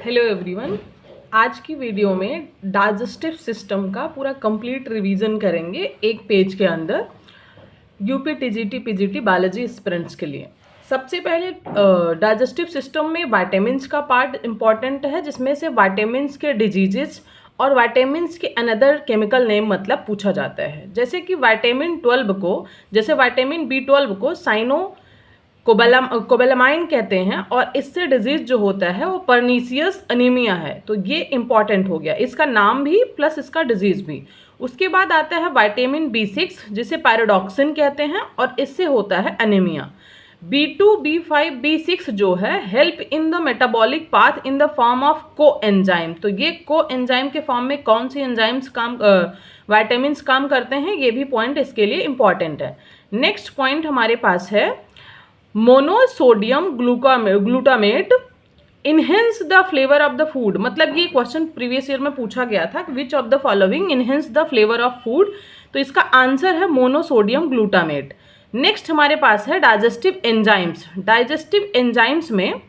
Hello everyone. आज की video में डाइजेस्टिव सिस्टम का पूरा कंप्लीट रिवीजन करेंगे एक पेज के अंदर UP TGT PGT biology aspirants के लिए। सबसे पहले डाइजेस्टिव सिस्टम में विटामिन्स का पार्ट इम्पॉर्टेंट है, जिसमें से विटामिन्स के डिजीजेस और विटामिन्स के अनदर केमिकल नेम मतलब पूछा जाता है। जैसे कि विटामिन बी12 को साइनो कोबेलामाइन कहते हैं और इससे डिजीज जो होता है वो परनीसियस अनीमिया है। तो ये इंपॉर्टेंट हो गया, इसका नाम भी प्लस इसका डिजीज भी। उसके बाद आता है विटामिन बी6 जिसे पैराडॉक्सिन कहते हैं और इससे होता है अनीमिया। बी2 बी5 बी6 जो है help in the metabolic path in the form of को एंजाइम। तो ये को एंजाइम के फॉर्म में कौन सी एंजाइम्स विटामिन काम करते हैं, ये भी पॉइंट इसके लिए इंपॉर्टेंट है। नेक्स्ट पॉइंट हमारे पास है monosodium glutamate enhance the flavour of the food. मतलब ये क्वेश्चन प्रीवियस ईयर में पूछा गया था, which of the following enhance the flavour of food. तो इसका आंसर है मोनोसोडियम ग्लूटामेट। नेक्स्ट हमारे पास है डाइजेस्टिव एंजाइम्स। डाइजेस्टिव एंजाइम्स में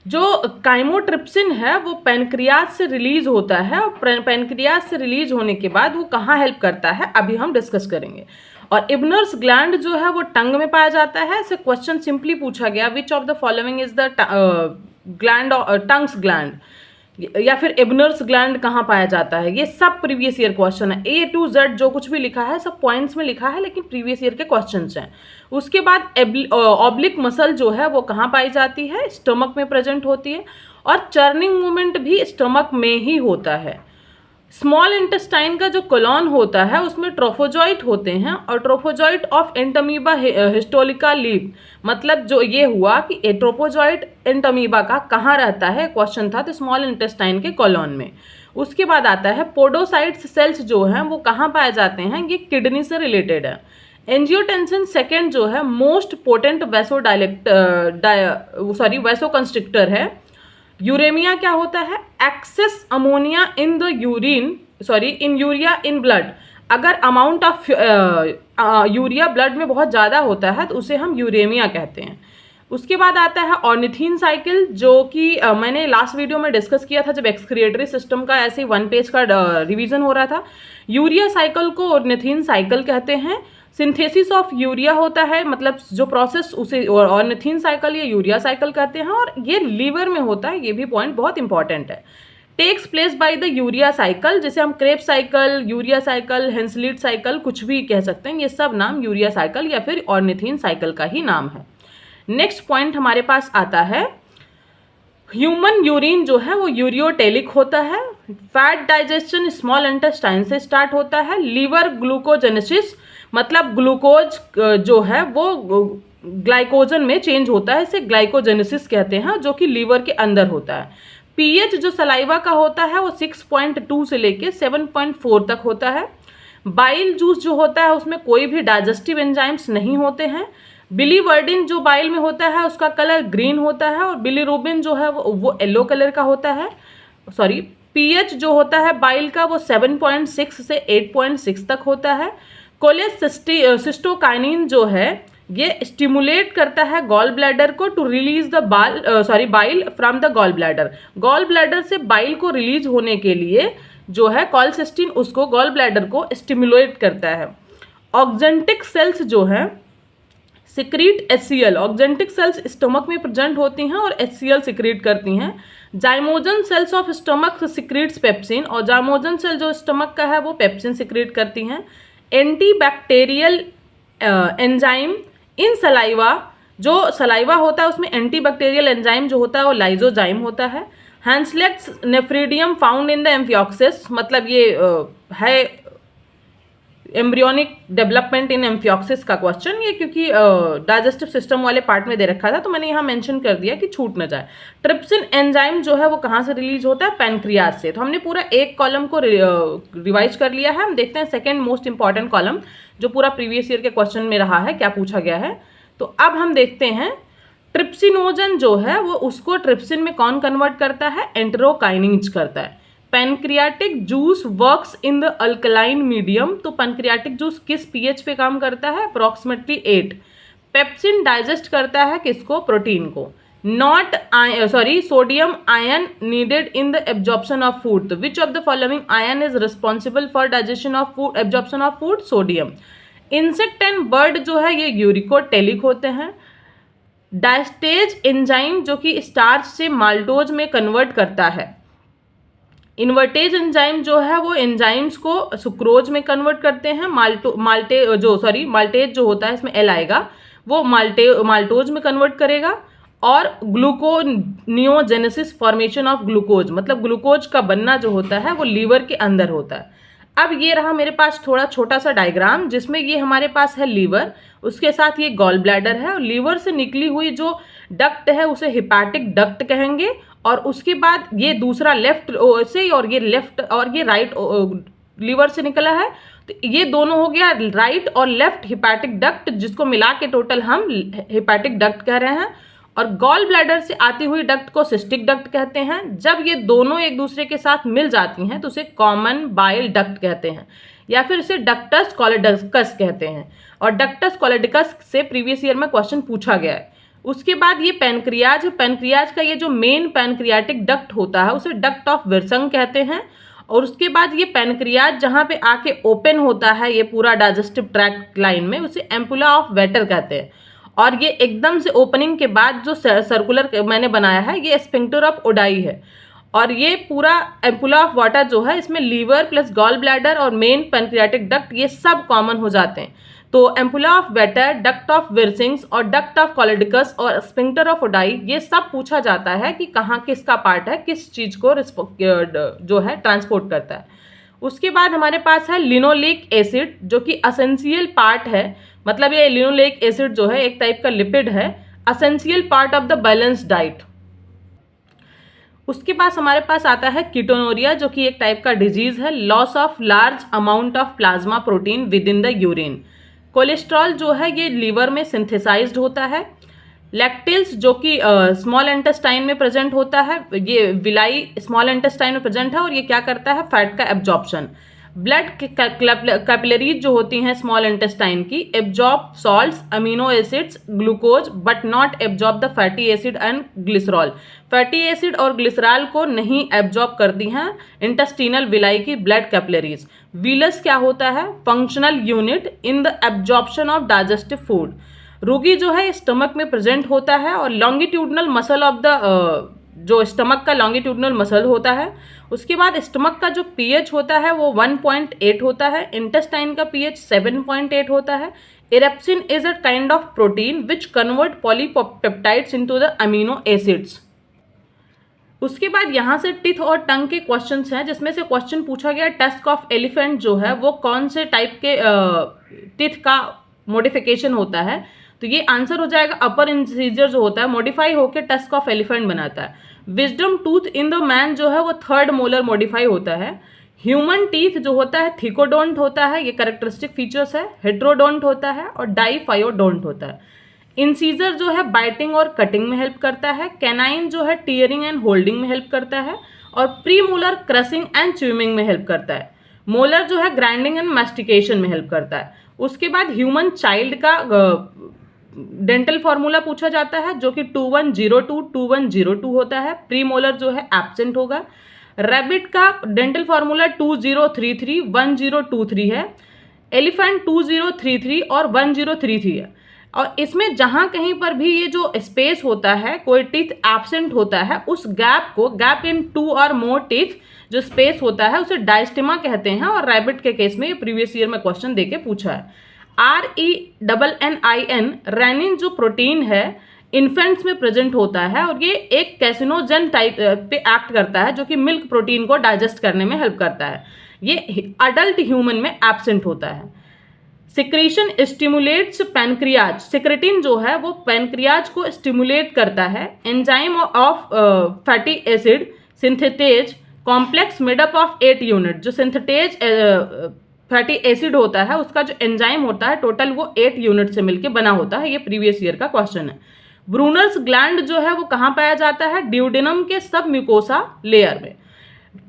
जो काइमोट्रिप्सिन है वो पैनक्रियाज से रिलीज होता है और पैनक्रियाज से रिलीज होने के बाद वो कहाँ हेल्प करता है अभी हम डिस्कस करेंगे। और इब्नर्स ग्लैंड जो है वो टंग में पाया जाता है। ऐसे क्वेश्चन सिंपली पूछा गया, which of the following is the gland tongues gland, या फिर इब्नर्स ग्लैंड कहाँ पाया जाता है। ये सब प्रीवियस ईयर क्वेश्चन है, A to Z जो कुछ भी लिखा है सब पॉइंट्स में लिखा है, लेकिन प्रीवियस ईयर के क्वेश्चंस हैं। उसके बाद ऑब्लिक मसल जो है वो कहाँ पाई जाती है, स्टमक में प्रेजेंट होती है और चर्निंग मूवमेंट भी स्टमक में ही होता है। स्मॉल इंटेस्टाइन का जो कोलॉन होता है उसमें ट्रोफोजॉइट होते हैं और trophozoite of Entamoeba histolytica leave. मतलब जो ये हुआ कि ट्रोफोजॉइट एंटमीबा का कहाँ रहता है, क्वेश्चन था, तो स्मॉल इंटेस्टाइन के कोलॉन में। उसके बाद आता है पोडोसाइट्स सेल्स जो हैं वो कहाँ पाए जाते हैं, ये किडनी से रिलेटेड है। एंजियोटेंसिन सेकेंड जो है मोस्ट पोटेंट वैसोकंस्ट्रिक्टर है। यूरेमिया क्या होता है, excess ammonia in the in urea in blood. अगर अमाउंट ऑफ यूरिया ब्लड में बहुत ज़्यादा होता है तो उसे हम यूरेमिया कहते हैं। उसके बाद आता है ऑर्निथीन साइकिल, जो कि मैंने लास्ट वीडियो में डिस्कस किया था जब एक्सक्रिएटरी सिस्टम का ऐसे 1 पेज का रिवीजन हो रहा था। यूरिया साइकिल को ऑर्निथीन साइकिल कहते हैं। सिंथेसिस ऑफ यूरिया होता है, मतलब जो प्रोसेस उसे ऑर्निथीन साइकिल या यूरिया साइकिल कहते हैं और ये लीवर में होता है। ये भी पॉइंट बहुत इंपॉर्टेंट है। Takes place by the urea cycle, जैसे हम Krebs cycle, urea cycle, Henseleit cycle कुछ भी कह सकते हैं, ये सब नाम यूरिया साइकिल या फिर ऑर्निथीन साइकिल का ही नाम है। नेक्स्ट पॉइंट हमारे पास आता है ह्यूमन यूरिन जो है वो यूरियोटेलिक होता है। फैट डाइजेशन स्मॉल इंटेस्टाइन से स्टार्ट होता है। लीवर ग्लूकोजेनेसिस, मतलब ग्लूकोज जो है वो ग्लाइकोजन में चेंज होता है, इसे ग्लाइकोजेनेसिस कहते हैं, जो कि लीवर के अंदर होता है। पीएच जो सलाइवा का होता है वो 6.2 से लेके 7.4 तक होता है। बाइल जूस जो होता है उसमें कोई भी डाइजेस्टिव एंजाइम्स नहीं होते हैं। बिलीवर्डिन जो बाइल में होता है उसका कलर ग्रीन होता है और बिलीरुबिन जो है वो येलो कलर का होता है। पीएच जो होता है बाइल का वो 7.6 से 8.6 तक होता है। कोलेसिस्टोकाइनिन जो है ये स्टिमुलेट करता है गॉल ब्लैडर को to release the bile from the gall bladder. Gall bladder से बाइल को रिलीज होने के लिए जो है कोलेसिस्टिन उसको गॉल ब्लैडर को स्टिमुलेट करता है। ऑक्जेंटिक सेल्स जो है secrete HCl। Oxyntic cells stomach में प्रेजेंट होती हैं और HCl सिक्रीट करती हैं। Zymogen cells of stomach secretes pepsin, और जाइमोजन सेल जो स्टमक का है वो पेप्सिन सिक्रीट करती हैं। एंटीबैक्टीरियल एंजाइम इन सलाइवा, जो सलाइवा होता है उसमें एंटीबैक्टीरियल एंजाइम जो होता है वो लाइजोजाइम होता है। हैंसलेट्स nephridium found in the amphioxus, मतलब ये है एम्ब्रियोनिक डेवलपमेंट इन एम्फियोक्सिस का क्वेश्चन, ये क्योंकि डाइजेस्टिव सिस्टम वाले पार्ट में दे रखा था तो मैंने यहाँ मेंशन कर दिया कि छूट न जाए। ट्रिप्सिन एंजाइम जो है वो कहाँ से रिलीज होता है, पैनक्रियाज से। तो हमने पूरा एक कॉलम को रिवाइज कर लिया है। हम देखते हैं सेकेंड मोस्ट इंपॉर्टेंट कॉलम जो पूरा प्रीवियस ईयर के क्वेश्चन में रहा है, क्या पूछा गया है। तो अब हम देखते हैं ट्रिप्सिनोजन जो है वो उसको ट्रिप्सिन में कौन कन्वर्ट करता है, एंटेरोकाइनेज करता है। Pancreatic juice works in the alkaline medium, तो पैनक्रियाटिक जूस किस पीएच पे काम करता है, अप्रॉक्सीमेटली 8। पेप्सिन डाइजेस्ट करता है किसको, प्रोटीन को। not sodium ion needed in the absorption of food. तो which of the following ion is responsible for digestion of food, absorption of food? Sodium. Insect and bird जो है ये uricotelic होते हैं. डायस्टेज एंजाइम जो कि starch से maltose में कन्वर्ट करता है. इन्वर्टेज एंजाइम जो है वो एंजाइम्स को सुक्रोज में कन्वर्ट करते हैं. माल्टेज जो होता है इसमें एल आएगा, वो माल्टोज में कन्वर्ट करेगा. और ग्लूकोनियोजेनेसिस फॉर्मेशन ऑफ ग्लूकोज, मतलब ग्लूकोज का बनना जो होता है वो लीवर के अंदर होता है. अब ये रहा मेरे पास थोड़ा छोटा सा डायग्राम जिसमें ये हमारे पास है लीवर, उसके साथ ये गॉल ब्लैडर है, और लीवर से निकली हुई जो डक्ट है उसे हिपैटिक डक्ट कहेंगे. और उसके बाद ये दूसरा लेफ्ट से, और ये लेफ्ट और ये राइट लीवर से निकला है, तो ये दोनों हो गया राइट और लेफ्ट हिपैटिक डक्ट, जिसको मिला के टोटल हम हिपैटिक डक्ट कह रहे हैं. और गॉल ब्लैडर से आती हुई डक्ट को सिस्टिक डक्ट कहते हैं. जब ये दोनों एक दूसरे के साथ मिल जाती हैं तो उसे कॉमन बाइल डक्ट कहते हैं, या फिर इसे डक्टस कोलेडिकस कहते हैं. और डक्टस कोलेडिकस से प्रीवियस ईयर में क्वेश्चन पूछा गया है. उसके बाद ये पैनक्रियाज, पैनक्रियाज का ये जो मेन पैनक्रियाटिक डक्ट होता है उसे डक्ट ऑफ विर्संग कहते हैं. और उसके बाद ये पैनक्रियाज जहाँ पे आके ओपन होता है ये पूरा डाइजेस्टिव ट्रैक्ट लाइन में, उसे एम्पुला ऑफ वेटर कहते हैं. और ये एकदम से ओपनिंग के बाद जो सर्कुलर मैंने बनाया है ये स्फिंक्टर ऑफ ओडाई है. और ये पूरा एम्पुला ऑफ वाटर जो है इसमें लीवर प्लस गॉल ब्लैडर और मेन पैनक्रियाटिक डक्ट ये सब कॉमन हो जाते हैं. तो ampulla of Vater, duct of Wirsung's और डक्ट ऑफ कोलेडिकस और स्फिंक्टर ऑफ ओडाई ये सब पूछा जाता है कि कहाँ किसका पार्ट है, किस चीज़ को जो है ट्रांसपोर्ट करता है. उसके बाद हमारे पास है लिनोलेक एसिड जो कि असेंशियल पार्ट है. मतलब ये लिनोलेक एसिड जो है एक टाइप का लिपिड है, essential part of the balance diet. उसके बाद हमारे पास आता है कीटोनोरिया जो कि एक टाइप का डिजीज है, loss of large amount of plasma protein with in the urine. Cholesterol जो है ये लीवर में सिंथेसाइज्ड होता है. लैक्टिल्स जो कि स्मॉल इंटेस्टाइन में प्रेजेंट होता है, ये विलाई स्मॉल इंटेस्टाइन में प्रेजेंट है और ये क्या करता है, फैट का एब्जॉर्प्शन. ब्लड कैपिलरीज जो होती हैं स्मॉल इंटेस्टाइन की, absorb salts, amino acids, glucose but not absorb the fatty acid and glycerol. Fatty acid और ग्लिसरॉल को नहीं एब्जॉर्ब करती हैं इंटेस्टिनल विलाई की ब्लड कैपिलरीज. वीलस क्या होता है, functional unit in the absorption of digestive food. Rugae जो है स्टमक में प्रेजेंट होता है और लॉन्गिट्यूडनल मसल ऑफ द जो स्टमक का लॉन्गिट्यूडनल मसल होता है. उसके बाद स्टमक का जो पीएच होता है वो 1.8 होता है. इंटेस्टाइन का पीएच 7.8 होता है. Erepsin is a kind of protein which convert polypeptides into the amino acids. उसके बाद यहाँ से टिथ और टंग के क्वेश्चंस हैं जिसमें से क्वेश्चन पूछा गया टस्क ऑफ एलिफेंट जो है वो कौन से टाइप के टिथ का मॉडिफिकेशन होता है. तो ये आंसर हो जाएगा अपर इंसीजर जो होता है मॉडिफाई होकर टस्क ऑफ एलिफेंट बनाता है. Wisdom tooth in the man जो है वो थर्ड मोलर मॉडिफाई होता है. ह्यूमन टीथ जो होता है थिकोडोंट होता है, ये कैरेक्टरिस्टिक फीचर्स है. हेट्रोडोंट होता है और डाइफायोडोंट होता है. इंसीजर जो है बाइटिंग और कटिंग में हेल्प करता है. कैनाइन जो है टीयरिंग एंड होल्डिंग में हेल्प करता है. और pre molar crossing and chewing में हेल्प करता है. मोलर जो है ग्राइंडिंग एंड मैस्टिकेशन में हेल्प करता है. उसके बाद ह्यूमन चाइल्ड का डेंटल फार्मूला पूछा जाता है जो कि 2102 होता है. प्री मोलर जो है एब्सेंट होगा. रैबिट का डेंटल फार्मूला 2033 है. एलिफेंट 2033 और 1033 है. और इसमें जहाँ कहीं पर भी ये जो स्पेस होता है, कोई टीथ एब्सेंट होता है, उस गैप इन 2 और मोर टीथ जो स्पेस होता है उसे डायस्टेमा कहते हैं. और रैबिट के केस में ये प्रीवियस ईयर में क्वेश्चन देके पूछा है. RENNIN रेनिन जो प्रोटीन है इन्फेंट्स में प्रेजेंट होता है और ये एक कैसिनोजन टाइप पे एक्ट करता है जो कि मिल्क प्रोटीन को डाइजेस्ट करने में हेल्प करता है. ये अडल्ट ह्यूमन में एब्सेंट होता है. Secretion stimulates pancreas. सिक्रेटिन जो है वो पैनक्रियाज को स्टिमुलेट करता है. Enzyme of fatty acid synthetase complex made up of 8 unit. जो सिंथेटेज फैटी एसिड होता है उसका जो एंजाइम होता है टोटल वो 8 यूनिट से मिलकर बना होता है. ये प्रीवियस ईयर का क्वेश्चन है. ब्रूनर्स ग्लैंड जो है वो कहाँ पाया जाता है, ड्यूडेनम के सब म्यूकोसा लेयर में.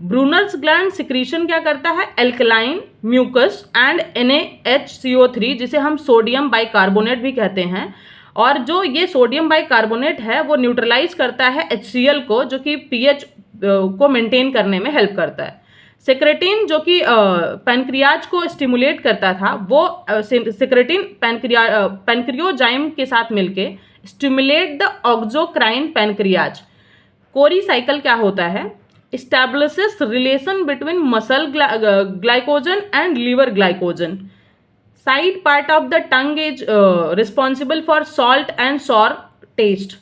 ब्रूनर्स ग्लैंड सिक्रीशन क्या करता है, एल्कलाइन म्यूकस एंड NaHCO3 जिसे हम सोडियम बाइकार्बोनेट भी कहते हैं, और जो ये सोडियम बाइकार्बोनेट है वो न्यूट्रलाइज करता है HCl को, जो कि पीएच को मेंटेन करने में हेल्प करता है। सेक्रेटिन जो कि पैनक्रियाज को स्टिमुलेट करता था, वो सेक्रेटिन पैनक्रियोजाइम के साथ मिलके stimulate the exocrine pancreas. Cori cycle क्या होता है? establishes relation between muscle glycogen and liver glycogen. Side part of the tongue is responsible for salt and sour taste.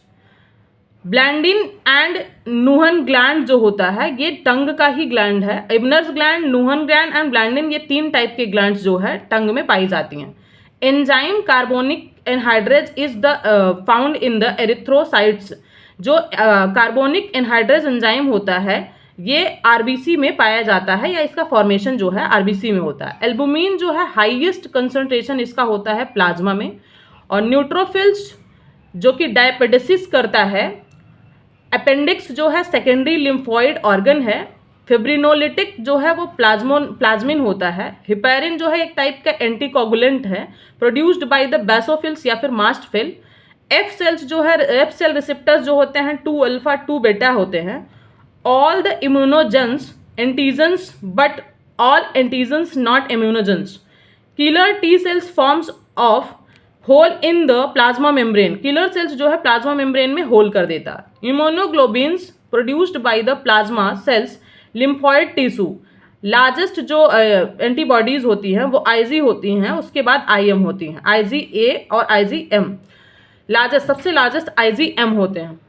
Blandin and Nuhn gland जो होता है ये टंग का ही gland है। Ebner's gland, Nuhn gland and Blandin, ये 3 type के glands जो है टंग में पाई जाती हैं। Enzyme carbonic anhydrase is the found in the erythrocytes. जो कार्बोनिक एनहाइड्रेज एंजाइम होता है ये आरबीसी में पाया जाता है, या इसका फॉर्मेशन जो है आरबीसी में होता है। एल्बुमिन जो है हाईएस्ट कंसंट्रेशन इसका होता है प्लाज्मा में। और न्यूट्रोफिल्स जो कि डायपेडेसिस करता है। अपेंडिक्स जो है सेकेंडरी लिम्फॉइड ऑर्गन है। फिब्रिनोलिटिक जो है वो प्लाज्मिन होता है। हिपेरिन जो है एक टाइप का एंटीकोगुलेंट है, प्रोड्यूस्ड बाय द बेसोफिल्स या फिर मास्ट फिल। एफ सेल्स जो है, एफ सेल रिसेप्टर्स जो होते हैं 2 अल्फा 2 बेटा होते हैं। All the immunogens antigens but all antigens not immunogens. Killer T cells forms of hole in the plasma membrane. Killer cells जो है प्लाज्मा मेम्ब्रेन में होल कर देता है। Immunoglobins produced by the plasma cells lymphoid tissue. Largest जो antibodies होती हैं वो IG होती हैं, उसके बाद IM होती हैं, IgA और IgM। लार्जेस्ट, सबसे लार्जेस्ट IgM होते हैं।